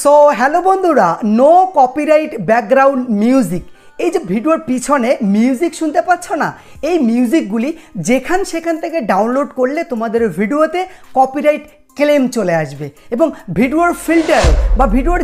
So hello বন্ধুরা, no copyright background music, এই যে ভিডিওর পিছনে মিউজিক শুনতে পাচ্ছ না, এই মিউজিকগুলি সেখান থেকে ডাউনলোড করলে তোমাদের ভিডিওতে কপিরাইট ক্লেম চলে আসবে এবং ভিডিওর ফিল্টার বা ভিডিওর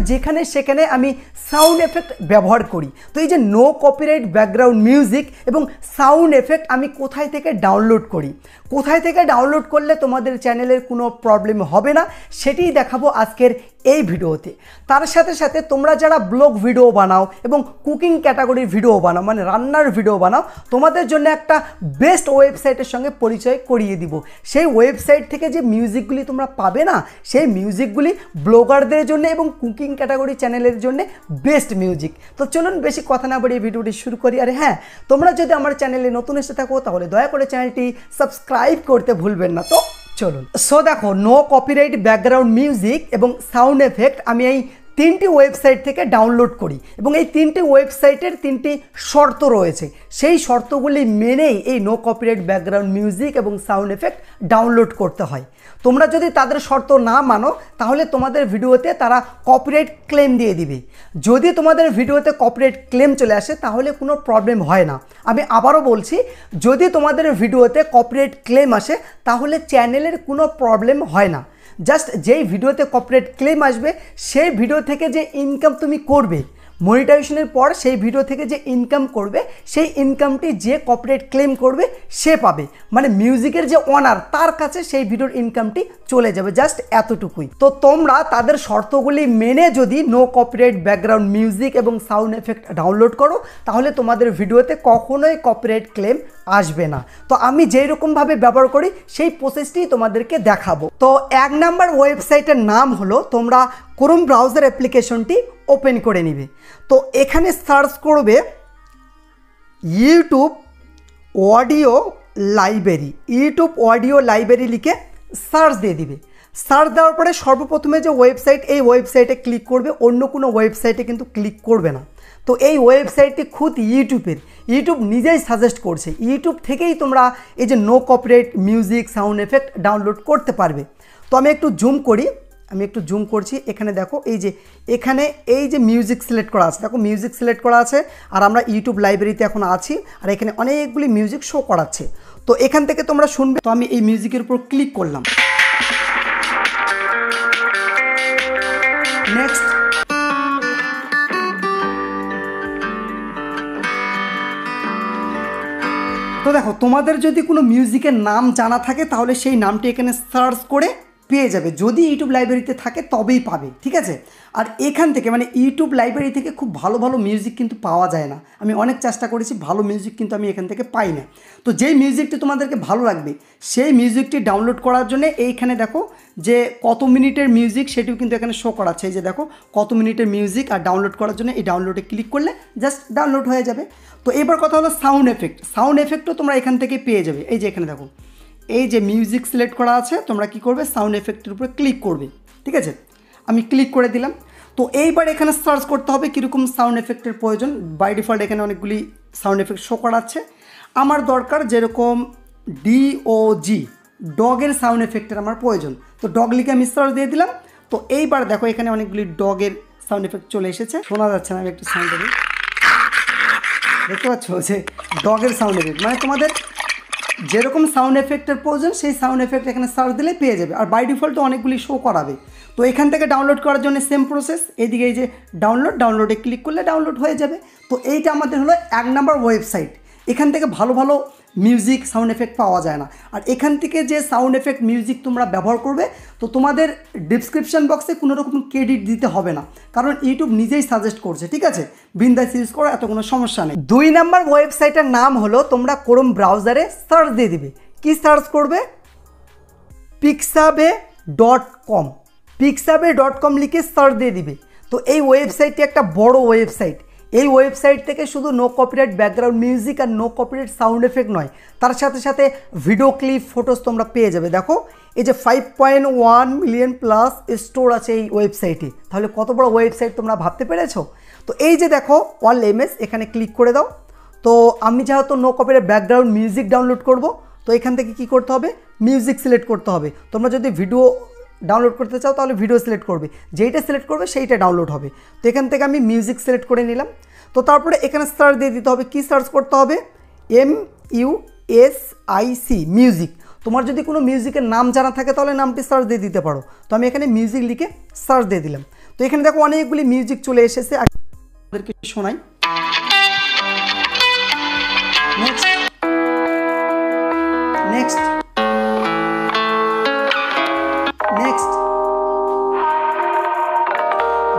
সেখানে আমি সাউন্ড এফেক্ট ব্যবহার করি। তো এই যে নো কপিরাইট ব্যাকগ্রাউন্ড মিউজিক এবং সাউন্ড এফেক্ট আমি কোথায় থেকে ডাউনলোড করি, কোথায় থেকে ডাউনলোড করলে তোমাদের চ্যানেলের কোনো প্রবলেম হবে না, সেটাই দেখাবো আজকের এই ভিডিওতে। তার সাথে সাথে তোমরা যারা ব্লগ ভিডিও বানাও এবং কুকিং ক্যাটাগরির ভিডিও বানাও, মানে রান্নার ভিডিও বানাও, তোমাদের জন্য একটা বেস্ট ওয়েবসাইটের সঙ্গে পরিচয় করিয়ে দিব। সেই ওয়েবসাইট থেকে যে মিউজিকগুলি তোমরা পাবে না, সেই মিউজিকগুলি ব্লগারদের জন্য এবং কুকিং ক্যাটাগরি চ্যানেলের জন্য বেস্ট মিউজিক। তো চলুন বেশি কথা না বাড়িয়ে ভিডিওটি শুরু করি। আর হ্যাঁ, তোমরা যদি আমার চ্যানেলে নতুন এসে থাকো তাহলে দয়া করে চ্যানেলটি সাবস্ক্রাইব করতে ভুলবেন না। তো চলুন। সো দেখো, নো কপিরাইট ব্যাকগ্রাউন্ড মিউজিক এবং সাউন্ড এফেক্ট আমি এই তিনটি ওয়েবসাইট থেকে ডাউনলোড করি এবং এই তিনটি ওয়েবসাইটের তিনটি শর্ত রয়েছে। সেই শর্তগুলি মেনেই এই নো কপিরাইট ব্যাকগ্রাউন্ড মিউজিক এবং সাউন্ড এফেক্ট ডাউনলোড করতে হয়। তোমরা যদি তাদের শর্ত না মানো তাহলে তোমাদের ভিডিওতে তারা কপিরাইট ক্লেম দিয়ে দিবে। যদি তোমাদের ভিডিওতে কপিরাইট ক্লেম চলে আসে তাহলে কোনো প্রবলেম হয় না। আমি আবারও বলছি, যদি তোমাদের ভিডিওতে কপিরাইট ক্লেম আসে তাহলে চ্যানেলের কোনো প্রবলেম হয় না। জাস্ট যেই ভিডিওতে কপিরাইট ক্লেম আসবে সেই ভিডিও থেকে যে ইনকাম তুমি করবে, মনিটাইজেশনের পর সেই ভিডিও থেকে যে ইনকাম করবে, সেই ইনকামটি যে কপিরাইট ক্লেম করবে সে পাবে। মানে মিউজিকের যে ওনার, তার কাছে সেই ভিডিওর ইনকামটি চলে যাবে। জাস্ট এতটুকুই। তো তোমরা তাদের শর্তগুলি মেনে যদি নো কপিরাইট ব্যাকগ্রাউন্ড মিউজিক এবং সাউন্ড এফেক্ট ডাউনলোড করো তাহলে তোমাদের ভিডিওতে কখনোই কপিরাইট ক্লেম আসবে না। তো আমি যেই রকমভাবে ব্যবহার করি সেই প্রসেসটি তোমাদেরকে দেখাবো। তো এক নাম্বার ওয়েবসাইটের নাম হলো, তোমরা ক্রোম ব্রাউজার অ্যাপ্লিকেশনটি ওপেন করে নিবে। তো এখানে সার্চ করবে YouTube audio library. YouTube audio library লিখে সার্চ দিয়ে দিবে। সার্চ দেওয়ার পরে সর্বপ্রথমে যে ওয়েবসাইট, এই ওয়েবসাইটে ক্লিক করবে, অন্য কোনো ওয়েবসাইটে কিন্তু ক্লিক করবে না। তো এই ওয়েবসাইটটি খুদ ইউটিউবের, ইউটিউব নিজেই সাজেস্ট করছে। ইউটিউব থেকেই তোমরা এই যে no copyright music sound effect download করতে পারবে। তো আমি একটু জুম করছি। এখানে দেখো, এখানে এই যে মিউজিক সিলেক্ট করা আছে, দেখো মিউজিক সিলেক্ট করা আছে আর আমরা ইউটিউব লাইব্রেরিতে এখন আছি আর এখানে অনেকগুলি মিউজিক শো করাচ্ছে। তো এখান থেকে তোমরা শুনবে। তো আমি এই মিউজিকের উপর ক্লিক করলাম। নেক্সট। তো দেখো, তোমাদের যদি কোনো মিউজিকের নাম জানা থাকে তাহলে সেই নামটি এখানে সার্চ করে পেয়ে যাবে। যদি ইউটিউব লাইব্রেরিতে থাকে তবেই পাবে, ঠিক আছে? আর এখান থেকে মানে ইউটিউব লাইব্রেরি থেকে খুব ভালো ভালো মিউজিক কিন্তু পাওয়া যায় না। আমি অনেক চেষ্টা করেছি, ভালো মিউজিক কিন্তু আমি এখান থেকে পাই না। তো যেই মিউজিকটি তোমাদেরকে ভালো লাগবে সেই মিউজিকটি ডাউনলোড করার জন্য এইখানে দেখো যে কত মিনিটের মিউজিক সেটিও কিন্তু এখানে শো করাচ্ছে। এই যে দেখো কত মিনিটের মিউজিক, আর ডাউনলোড করার জন্য এই ডাউনলোডে ক্লিক করলে জাস্ট ডাউনলোড হয়ে যাবে। তো এবার কথা হলো সাউন্ড এফেক্ট। সাউন্ড এফেক্টও তোমরা এখান থেকে পেয়ে যাবে। এই যে এখানে দেখো, এই যে মিউজিক সিলেক্ট করা আছে, তোমরা কি করবে, সাউন্ড এফেক্টের উপরে ক্লিক করবে, ঠিক আছে? আমি ক্লিক করে দিলাম। তো এইবার এখানে সার্চ করতে হবে কীরকম সাউন্ড এফেক্টের প্রয়োজন। বাই ডিফল্ট এখানে অনেকগুলি সাউন্ড এফেক্ট শো করাচ্ছে। আমার দরকার যেরকম DOG, ডগের সাউন্ড এফেক্টের আমার প্রয়োজন। তো ডগ লিখে আমি সার্চ দিয়ে দিলাম। তো এইবার দেখো এখানে অনেকগুলি ডগের সাউন্ড এফেক্ট চলে এসেছে। শোনা যাচ্ছে না, আমি একটু সাউন্ড দিই। দেখতে পাচ্ছ যে ডগের সাউন্ড এফেক্ট, মানে তোমাদের যেরকম সাউন্ড এফেক্টের প্রয়োজন সেই সাউন্ড এফেক্ট এখানে সার্চ দিলে পেয়ে যাবে। আর বাই ডিফল্টও অনেকগুলি শো করাবে। তো এখান থেকে ডাউনলোড করার জন্য সেম প্রসেস। এইদিকে এই যে ডাউনলোডে ক্লিক করলে ডাউনলোড হয়ে যাবে। তো এইটা আমাদের হলো এক নাম্বার ওয়েবসাইট। এখান থেকে ভালো ভালো মিউজিক সাউন্ড এফেক্ট পাওয়া যায় না। আর এখান থেকে যে সাউন্ড এফেক্ট মিউজিক তোমরা ব্যবহার করবে তো তোমাদের ডিসক্রিপশন বক্সে কোনো রকম ক্রেডিট দিতে হবে না, কারণ ইউটিউব নিজেই সাজেস্ট করছে, ঠিক আছে? বিন্দাস ইউজ করো, এত কোনো সমস্যা নেই। 2 নাম্বার ওয়েবসাইটের নাম হলো, তোমরা ক্রোম ব্রাউজারে সার্চ দিয়ে দিবে। কি সার্চ করবে? pixabay.com। pixabay.com লিখে সার্চ দিয়ে দিবে। তো এই ওয়েবসাইটটি একটা বড় ওয়েবসাইট। এই ওয়েবসাইট থেকে শুধু নো কপিরাইট ব্যাকগ্রাউন্ড মিউজিক আর নো কপিরাইট সাউন্ড এফেক্ট নয়, তার সাথে সাথে ভিডিও ক্লিপ, ফটোস তোমরা পেয়ে যাবে। দেখো এই যে 5.1 মিলিয়ন প্লাস স্টোর আছে এই ওয়েবসাইটে। তাহলে কত বড় ওয়েবসাইট তোমরা ভাবতে পেরেছো? তো এই যে দেখো অল এমএস, এখানে ক্লিক করে দাও। তো আমি যেহেতু no copyright background music download করব, তো এখান থেকে কি করতে হবে, মিউজিক সিলেক্ট করতে হবে। তোমরা যদি ভিডিও ডাউনলোড করতে চাও তাহলে ভিডিও সিলেক্ট করবে, যেইটা সিলেক্ট করবে সেইটা ডাউনলোড হবে। তো এখান থেকে আমি মিউজিক সিলেক্ট করে নিলাম। তো তারপরে এখানে সার্চ দিয়ে দিতে হবে, কি সার্চ করতে হবে, MUSIC মিউজিক। তোমার যদি কোনো মিউজিকের নাম জানা থাকে তাহলে নামটি সার্চ দিয়ে দিতে পারো। তো আমি এখানে মিউজিক লিখে সার্চ দিয়ে দিলাম। তো এখানে দেখো অনেকগুলি মিউজিক চলে এসেছে, আপনাদেরকে শোনাই। নেক্সট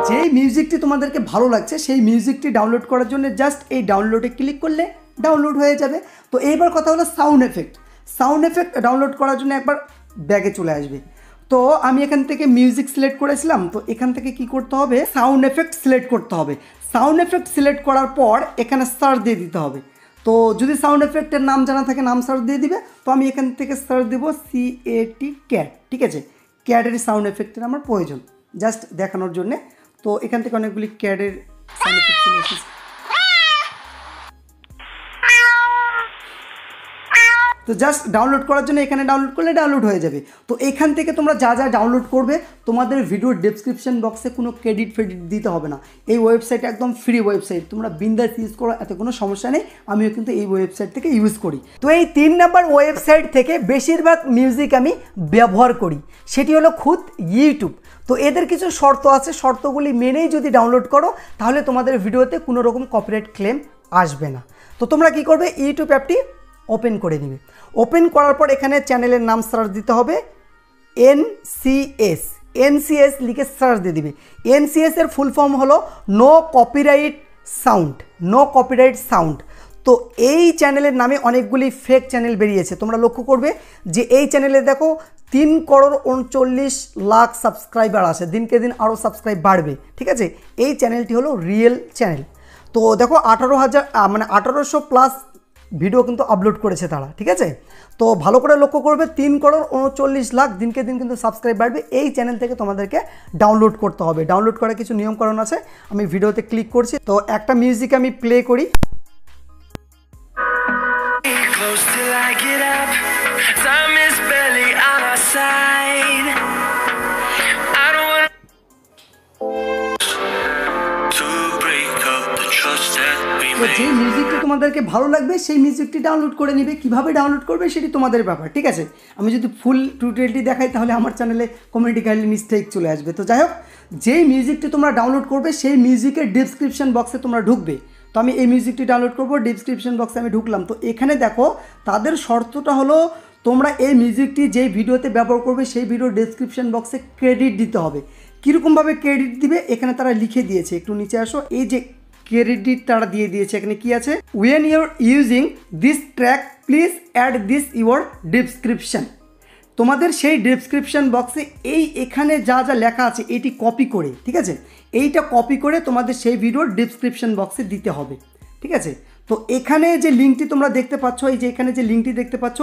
যেই মিউজিকটি তোমাদেরকে ভালো লাগছে সেই মিউজিকটি ডাউনলোড করার জন্য জাস্ট এই ডাউনলোডে ক্লিক করলে ডাউনলোড হয়ে যাবে। তো এইবার কথা হলো সাউন্ড এফেক্ট ডাউনলোড করার জন্য একবার ব্যাগে চলে আসবে। তো আমি এখান থেকে মিউজিক সিলেক্ট করেছিলাম, তো এখান থেকে কি করতে হবে, সাউন্ড এফেক্ট সিলেক্ট করতে হবে। সাউন্ড এফেক্ট সিলেক্ট করার পর এখানে সার্চ দিয়ে দিতে হবে। তো যদি সাউন্ড এফেক্টের নাম জানা থাকে নাম সার্চ দিয়ে দিবে। তো আমি এখান থেকে সার্চ দেবো CAT ক্যাট, ঠিক আছে, ক্যাটের সাউন্ড এফেক্টের আমার প্রয়োজন জাস্ট দেখানোর জন্যে। তো এখান থেকে অনেকগুলি ক্যাটের সাউন্ড এফেক্ট চলে এসেছে। তো জাস্ট ডাউনলোড করার জন্য এখানে ডাউনলোড করলে ডাউনলোড হয়ে যাবে। তো এখান থেকে তোমরা যা যা ডাউনলোড করবে তোমাদের ভিডিওর ডেসক্রিপশন বক্সে কোনো ক্রেডিট দিতে হবে না। এই ওয়েবসাইট একদম ফ্রি ওয়েবসাইট, তোমরা বিন্দাস ইউজ করো, এত কোনো সমস্যা নেই। আমিও কিন্তু এই ওয়েবসাইট থেকে ইউজ করি। তো এই 3 নম্বর ওয়েবসাইট থেকে বেশিরভাগ মিউজিক আমি ব্যবহার করি, সেটি হলো খুদ ইউটিউব। তো এদের কিছু শর্ত আছে, শর্তগুলি মেনেই যদি ডাউনলোড করো তাহলে তোমাদের ভিডিওতে কোনো রকম কপিরাইট ক্লেম আসবে না। তো তোমরা কি করবে, ইউটিউব অ্যাপটি ওপেন করে নিবে। ওপেন করার পর এখানে চ্যানেলের নাম সার্চ দিতে হবে, NCS লিখে সার্চ দিয়ে দিবে। NCS এর ফুল ফর্ম হলো নো কপিরাইট সাউন্ড। তো এই চ্যানেলের নামে অনেকগুলি ফেক চ্যানেল বেরিয়েছে, তোমরা লক্ষ্য করবে যে এই চ্যানেলে দেখো 3,39,00,000 সাবস্ক্রাইবার আছে, দিনকে দিন আরও সাবস্ক্রাইব বাড়বে, ঠিক আছে। এই চ্যানেলটি হলো রিয়েল চ্যানেল। তো দেখো 1800 প্লাস ভিডিও কিন্তু আপলোড করেছে তারা, ঠিক আছে। তো ভালো করে লক্ষ্য করবে, 3,39,00,000 দিনকে দিন কিন্তু সাবস্ক্রাইব বাড়বে। এই চ্যানেল থেকে তোমাদেরকে ডাউনলোড করতে হবে। ডাউনলোড করার কিছু নিয়মকানুন আছে, আমি ভিডিওতে ক্লিক করছি। তো একটা মিউজিক আমি প্লে করি। তো যেই মিউজিকটি তোমাদেরকে ভালো লাগবে সেই মিউজিকটি ডাউনলোড করে নিবে। কীভাবে ডাউনলোড করবে সেটি তোমাদের ব্যাপার, ঠিক আছে। আমি যদি ফুল টিউটোরিয়ালটি দেখাই তাহলে আমার চ্যানেলে কমিউনিটি গাইডলাইন মিস্টেক চলে আসবে। তো যাই হোক, যেই মিউজিকটি তোমরা ডাউনলোড করবে সেই মিউজিকের ডেসক্রিপশন বক্সে তোমরা ঢুকবে। তো আমি এই মিউজিকটি ডাউনলোড করবো, ডেসক্রিপশন বক্সে আমি ঢুকলাম। তো এখানে দেখো তাদের শর্তটা হলো তোমরা এই মিউজিকটি যেই ভিডিওতে ব্যবহার করবে সেই ভিডিওর ডেসক্রিপশন বক্সে ক্রেডিট দিতে হবে। কীরকমভাবে ক্রেডিট দিবে এখানে তারা লিখে দিয়েছে, একটু নিচে আসো। এই যে ক্রেডিট তারা দিয়ে দিয়েছে, এখানে কি আছে, when you're using this track please add this your description। তোমাদের সেই ডেসক্রিপশন বক্সে এখানে যা যা লেখা আছে এটি কপি করে, ঠিক আছে, এইটা কপি করে তোমাদের সেই ভিডিওর ডেসক্রিপশন বক্সে দিতে হবে, ঠিক আছে। তো এখানে যে লিঙ্কটি তোমরা দেখতে পাচ্ছ, এই যে এখানে যে লিঙ্কটি দেখতে পাচ্ছ,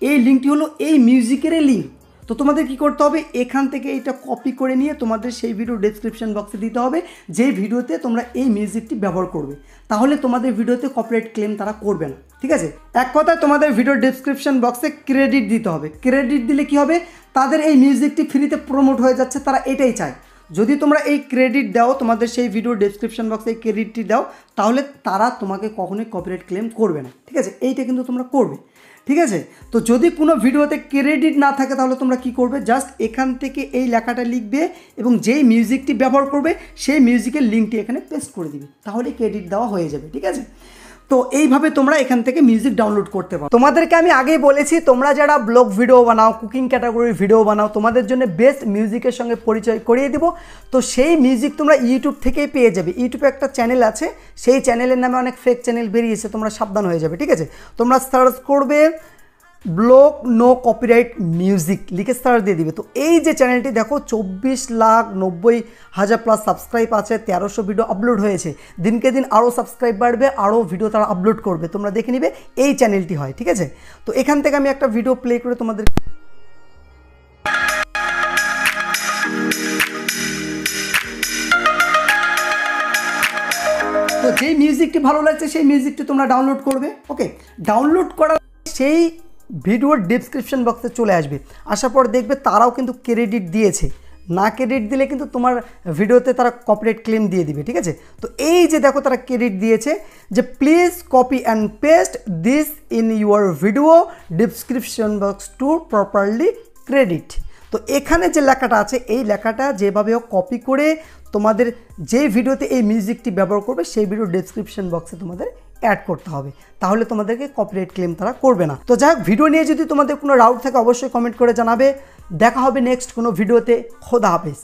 এই লিঙ্কটি হলো এই মিউজিকের লিঙ্ক। তো তোমাদের কি করতে হবে, এখান থেকে এটা কপি করে নিয়ে তোমাদের সেই ভিডিও ডেসক্রিপশন বক্সে দিতে হবে, যেই ভিডিওতে তোমরা এই মিউজিকটি ব্যবহার করবে। তাহলে তোমাদের ভিডিওতে কপিরাইট ক্লেম তারা করবে না, ঠিক আছে। এক কথায় তোমাদের ভিডিও ডেসক্রিপশন বক্সে ক্রেডিট দিতে হবে। ক্রেডিট দিলে কি হবে, তাদের এই মিউজিকটি ফ্রিতে প্রমোট হয়ে যাচ্ছে, তারা এটাই চায়। যদি তোমরা এই ক্রেডিট দাও, তোমাদের সেই ভিডিও ডেসক্রিপশন বক্সে এই ক্রেডিটটি দাও, তাহলে তারা তোমাকে কখনোই কপিরাইট ক্লেম করবে না, ঠিক আছে। এইটা কিন্তু তোমরা করবে, ঠিক আছে। তো যদি কোনো ভিডিওতে ক্রেডিট না থাকে তাহলে তোমরা কি করবে, জাস্ট এখান থেকে এই লেখাটা লিখবে এবং যেই মিউজিকটি ব্যবহার করবে সেই মিউজিকের লিঙ্কটি এখানে পেস্ট করে দিবে, তাহলে ক্রেডিট দেওয়া হয়ে যাবে, ঠিক আছে। তো এইভাবে তোমরা এখান থেকে মিউজিক ডাউনলোড করতে পারো। তোমাদেরকে আমি আগেই বলেছি, তোমরা যারা ব্লগ ভিডিও বানাও, কুকিং ক্যাটাগরির ভিডিও বানাও, তোমাদের জন্য বেস্ট মিউজিকের সঙ্গে পরিচয় করিয়ে দিব। তো সেই মিউজিক তোমরা ইউটিউব থেকেই পেয়ে যাবে। ইউটিউবে একটা চ্যানেল আছে, সেই চ্যানেলের নামে অনেক ফেক চ্যানেল বেরিয়েছে, তোমরা সাবধান হয়ে যাবে, ঠিক আছে। তোমরা সার্চ করবে ব্লগ নো কপিরাইট মিউজিক লিখে সার্চ দিয়ে দিবে। তো এই যে চ্যানেলটি দেখো 24,90,000 প্লাস সাবস্ক্রাইব আছে, 1300 ভিডিও আপলোড হয়েছে, দিনকে দিন আরও সাবস্ক্রাইব বাড়বে, আরও ভিডিও তারা আপলোড করবে, তোমরা দেখে নিবে এই চ্যানেলটি হয়, ঠিক আছে। তো এখান থেকে আমি একটা ভিডিও প্লে করে তোমাদের, তো যেই মিউজিকটি ভালো লাগছে সেই মিউজিকটি তোমরা ডাউনলোড করবে। ওকে, ডাউনলোড করার সেই ভিডিওর ডেসক্রিপশন বক্সে চলে আসবে, আসার পর দেখবে তারাও কিন্তু ক্রেডিট দিয়েছে। না ক্রেডিট দিলে কিন্তু তোমার ভিডিওতে তারা কপিরাইট ক্লেম দিয়ে দিবে, ঠিক আছে। তো এই যে দেখো তারা ক্রেডিট দিয়েছে যে please copy and paste this in your video description box to properly credit. তো এখানে যে লেখাটা আছে এই লেখাটা যেভাবে হোক কপি করে তোমাদের যে ভিডিওতে এই মিউজিকটি ব্যবহার করবে সেই ভিডিও ডেসক্রিপশন বক্সে তোমাদের অ্যাড করতে হবে, তাহলে তোমাদেরকে কপিরাইট ক্লেম তারা করবে না। তো যাই হোক, ভিডিও নিয়ে যদি তোমাদের কোনো ডাউট থাকে অবশ্যই কমেন্ট করে জানাবে। দেখা হবে নেক্সট কোনো ভিডিওতে। খোদা হাফেজ।